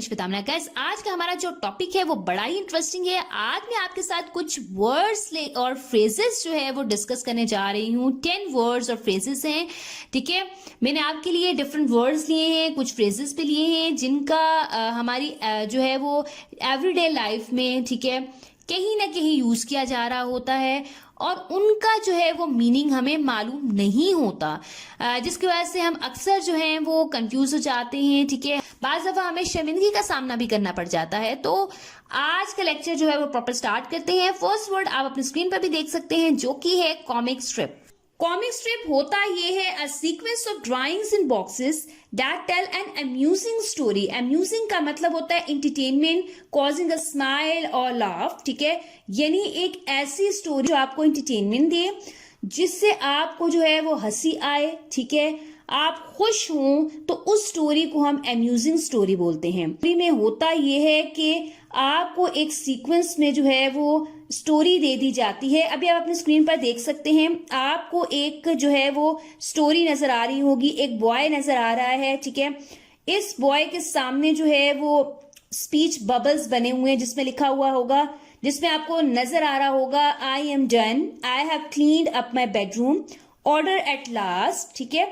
Lunch with Amna. Guys, आज का हमारा जो टॉपिक है वो बड़ा ही इंटरेस्टिंग है। आज मैं आपके साथ कुछ वर्ड्स और फ्रेजेस जो है वो डिस्कस करने जा रही हूँ। 10 वर्ड्स और फ्रेजेस हैं, ठीक है। मैंने आपके लिए डिफरेंट वर्ड्स लिए हैं, कुछ फ्रेजेस भी लिए हैं जिनका हमारी जो है वो एवरीडे लाइफ में, ठीक है, कहीं ना कहीं यूज किया जा रहा होता है और उनका जो है वो मीनिंग हमें मालूम नहीं होता, जिसकी वजह से हम अक्सर जो है वो कंफ्यूज हो जाते हैं, ठीक है। बाज़ दफा हमें शर्मिंदगी का सामना भी करना पड़ जाता है। तो आज का लेक्चर जो है वो प्रॉपर स्टार्ट करते हैं। फर्स्ट वर्ड आप अपनी स्क्रीन पर भी देख सकते हैं, जो कि है कॉमिक स्ट्रिप। कॉमिक स्ट्रिप होता ये है a sequence of drawings in boxes that tell N amusing story. Amusing का मतलब होता है एंटरटेनमेंट, कॉजिंग अ स्माइल और लाफ, ठीक है। यानी एक ऐसी स्टोरी जो आपको एंटरटेनमेंट दे, जिससे आपको जो है वो हंसी आए, ठीक है, आप खुश हों, तो उस स्टोरी को हम अम्यूजिंग स्टोरी बोलते हैं। स्टोरी में होता यह है कि आपको एक सीक्वेंस में जो है वो स्टोरी दे दी जाती है। अभी आप अपनी स्क्रीन पर देख सकते हैं, आपको एक जो है वो स्टोरी नजर आ रही होगी, एक बॉय नजर आ रहा है, ठीक है। इस बॉय के सामने जो है वो स्पीच बबल्स बने हुए हैं, जिसमें लिखा हुआ होगा, जिसमें आपको नजर आ रहा होगा, I am done, I have cleaned up my bedroom, order at last, ठीक है।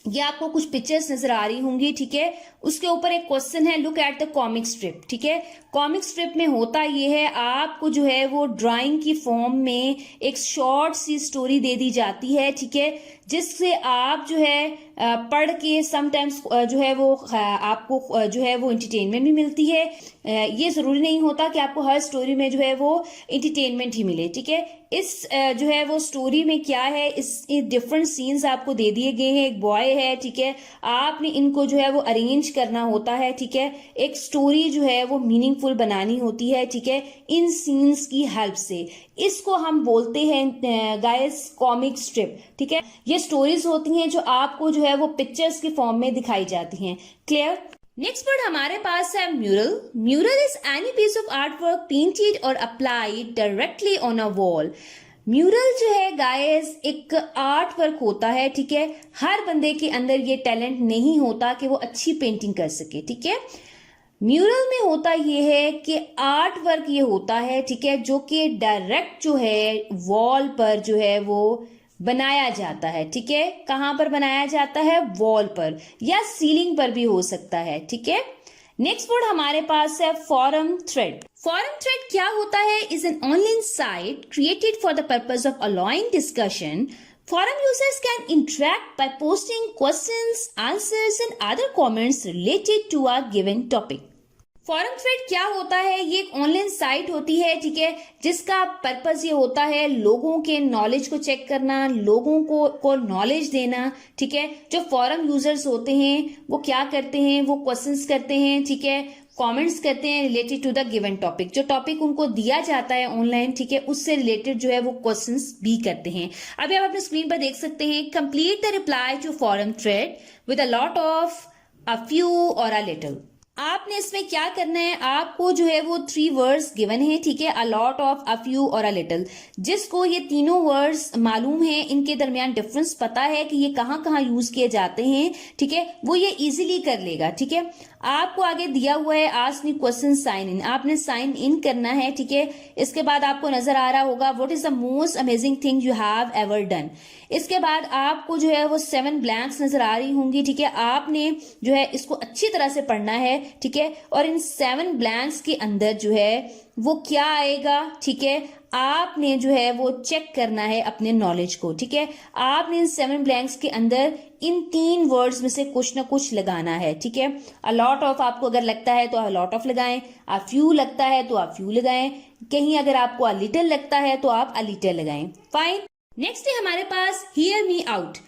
ये आपको कुछ पिक्चर्स नजर आ रही होंगी, ठीक है। उसके ऊपर एक क्वेश्चन है, look at the comic strip, ठीक है। कॉमिक स्ट्रिप में होता ये है, आपको जो है वो ड्राइंग की फॉर्म में एक शॉर्ट सी स्टोरी दे दी जाती है, ठीक है, जिससे आप जो है पढ़ के समटाइम्स जो है वो आपको जो है वो एंटरटेनमेंट भी मिलती है। ये जरूरी नहीं होता कि आपको हर स्टोरी में जो है वो एंटरटेनमेंट ही मिले, ठीक है। इस जो है वो स्टोरी में क्या है, इस डिफरेंट सीन्स आपको दे दिए गए हैं। एक बॉय है, ठीक है, आपने इनको जो है वो अरेंज करना होता है, ठीक है। एक स्टोरी जो है वो मीनिंगफुल बनानी होती है, ठीक है, इन सीन्स की हेल्प से। इसको हम बोलते हैं गाइस कॉमिक स्ट्रिप, ठीक है। ये स्टोरीज होती हैं जो आपको जो है वो पिक्चर्स के फॉर्म में दिखाई जाती हैं। क्लियर? नेक्स्ट वर्ड हमारे पास है mural. Mural is any piece of art work painted or applied directly on a wall. Mural जो है गाइस एक आर्ट वर्क होता है, ठीक है। हर बंदे के अंदर ये टैलेंट नहीं होता कि वो अच्छी पेंटिंग कर सके, ठीक है। म्यूरल में होता ये है कि आर्ट वर्क ये होता है, ठीक है, जो कि डायरेक्ट जो है वॉल पर जो है वो बनाया जाता है, ठीक है। कहां पर बनाया जाता है? वॉल पर या सीलिंग पर भी हो सकता है, ठीक है। नेक्स्ट वर्ड हमारे पास है फोरम थ्रेड। फोरम थ्रेड क्या होता है? Is an online site created for the purpose of allowing discussion. Forum users can interact by posting questions, answers and other comments related to a given topic. Forum thread क्या होता है? ये एक online site होती है, ठीक है, जिसका पर्पस ये होता है लोगों के नॉलेज को चेक करना, लोगों को नॉलेज देना, ठीक है। जो फॉरम यूजर्स होते हैं वो क्या करते हैं? वो क्वेश्चंस करते हैं, ठीक है, कमेंट्स करते हैं related to the given topic. जो टॉपिक उनको दिया जाता है ऑनलाइन, ठीक है, उससे रिलेटेड जो है वो क्वेश्चंस भी करते हैं। अभी आप अपनी स्क्रीन पर देख सकते हैं, complete the reply to forum thread with a lot of, a few और अ लिटिल। आपने इसमें क्या करना है? आपको जो है वो 3 वर्ड्स गिवन है, ठीक है, अ लॉट ऑफ, अ फ्यू और अ लिटिल। जिसको ये तीनों वर्ड्स मालूम है, इनके दरमियान डिफरेंस पता है कि ये कहाँ कहाँ यूज किए जाते हैं, ठीक है, वो ये इजीली कर लेगा, ठीक है। आपको आगे दिया हुआ है ask me question sign in, आपने साइन इन करना है, ठीक है। इसके बाद आपको नजर आ रहा होगा what is the most amazing thing you have ever done. इसके बाद आपको जो है वो 7 ब्लैंक्स नजर आ रही होंगी, ठीक है। आपने जो है इसको अच्छी तरह से पढ़ना है, ठीक है, और इन 7 ब्लैंक्स के अंदर जो है वो क्या आएगा, ठीक है, आपने जो है वो चेक करना है अपने नॉलेज को, ठीक है। आपने इन 7 ब्लैंक्स के अंदर इन 3 वर्ड्स में से कुछ ना कुछ लगाना है, ठीक है। अ लॉट ऑफ आपको अगर लगता है तो अ लॉट ऑफ लगाएं, अ फ्यू लगता है तो अ फ्यू लगाएं, कहीं अगर आपको अ लिटिल लगता है तो आप अ लिटिल लगाएं। फाइन। नेक्स्ट है हमारे पास हियर मी आउट।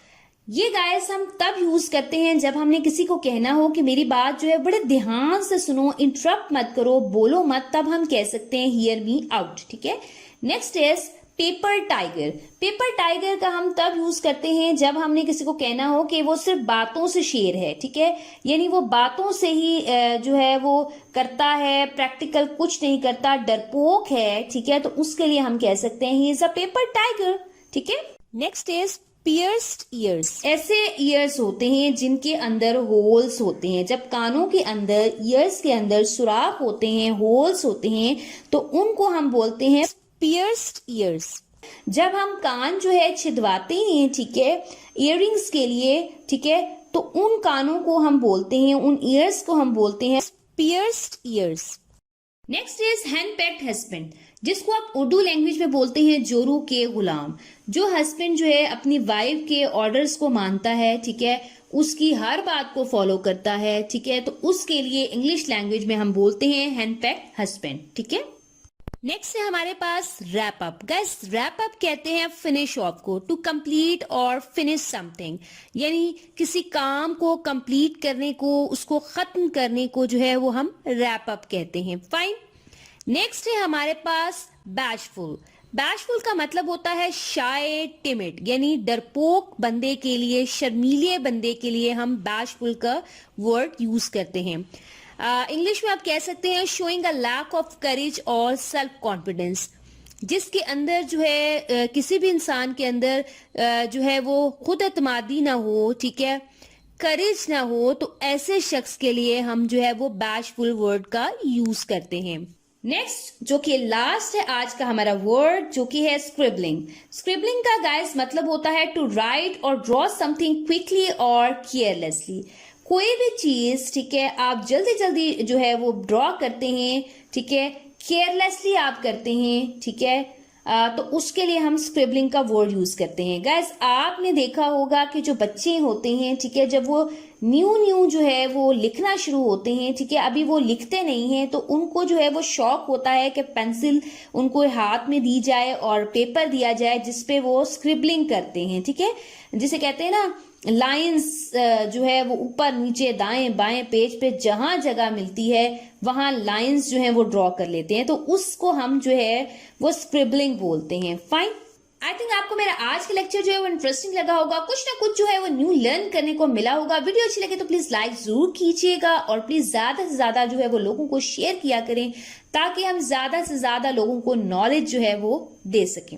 ये गाइस हम तब यूज करते हैं जब हमने किसी को कहना हो कि मेरी बात जो है बड़े ध्यान से सुनो, इंटरप्ट मत करो, बोलो मत, तब हम कह सकते हैं हियर मी आउट, ठीक है। Next is paper tiger. Paper tiger का हम तब यूज करते हैं जब हमने किसी को कहना हो कि वो सिर्फ बातों से शेर है, ठीक है, यानी वो बातों से ही जो है वो करता है, प्रैक्टिकल कुछ नहीं करता, डरपोक है, ठीक है, तो उसके लिए हम कह सकते हैं he is a paper tiger, ठीक है। नेक्स्ट इज पियर्स्ड ईयर्स, ऐसे ईयर्स होते हैं जिनके अंदर होल्स होते हैं। जब कानों के अंदर, ईयर्स के अंदर सुराख होते हैं, होल्स होते हैं, तो उनको हम बोलते हैं पियर्स्ड ईयर्स। जब हम कान जो है छिदवाते हैं, ठीक है, इयररिंग्स के लिए, ठीक है, तो उन कानों को हम बोलते हैं, उन ईयर्स को हम बोलते हैं pierced ears. Next is henpecked husband, जिसको आप उर्दू लैंग्वेज में बोलते हैं जोरू के गुलाम। जो हस्बैंड जो है अपनी वाइफ के ऑर्डर्स को मानता है, ठीक है, उसकी हर बात को फॉलो करता है, ठीक है, तो उसके लिए इंग्लिश लैंग्वेज में हम बोलते हैं हैंडपैक्ड हस्बैंड, ठीक है। नेक्स्ट है हमारे पास wrap up. Guys, wrap up कहते हैं फिनिश ऑफ को, to complete or finish something, यानी किसी काम को कंप्लीट करने को, उसको खत्म करने को जो है वो हम रैप अप कहते हैं। फाइन। नेक्स्ट है हमारे पास बैशफुल। बैशफुल का मतलब होता है शाय, टिमिड, यानी डरपोक बंदे के लिए, शर्मीले बंदे के लिए हम बैशफुल का वर्ड यूज करते हैं। इंग्लिश में आप कह सकते हैं showing a lack of courage और सेल्फ कॉन्फिडेंस, जिसके अंदर जो है किसी भी इंसान के अंदर जो है वो खुद एतमादी ना हो, ठीक है, करेज ना हो, तो ऐसे शख्स के लिए हम जो है वो बैशफुल वर्ड का यूज करते हैं। नेक्स्ट जो कि लास्ट है आज का हमारा वर्ड, जो कि है स्क्रिबलिंग। स्क्रिबलिंग का गाइस मतलब होता है टू राइट और ड्रॉ समथिंग क्विकली और केयरलेसली। कोई भी चीज, ठीक है, आप जल्दी जल्दी जो है वो ड्रॉ करते हैं, ठीक है, केयरलेसली आप करते हैं, ठीक है, तो उसके लिए हम स्क्रिबलिंग का वर्ड यूज करते हैं। गाइस, आपने देखा होगा कि जो बच्चे होते हैं, ठीक है, जब वो न्यू जो है वो लिखना शुरू होते हैं, ठीक है, अभी वो लिखते नहीं हैं, तो उनको जो है वो शौक होता है कि पेंसिल उनको हाथ में दी जाए और पेपर दिया जाए जिसपे वो स्क्रिबलिंग करते हैं, ठीक है, जिसे कहते हैं ना लाइंस, जो है वो ऊपर नीचे दाएं बाएं पेज पे जहां जगह मिलती है वहां लाइंस जो है वो ड्रॉ कर लेते हैं, तो उसको हम जो है वो स्क्रिबलिंग बोलते हैं। फाइन। आई थिंक आपको मेरा आज का लेक्चर जो है वो इंटरेस्टिंग लगा होगा, कुछ ना कुछ जो है वो न्यू लर्न करने को मिला होगा। वीडियो अच्छी लगे तो प्लीज लाइक जरूर कीजिएगा और प्लीज ज्यादा से ज्यादा जो है वो लोगों को शेयर किया करें, ताकि हम ज्यादा से ज्यादा लोगों को नॉलेज जो है वो दे सकें।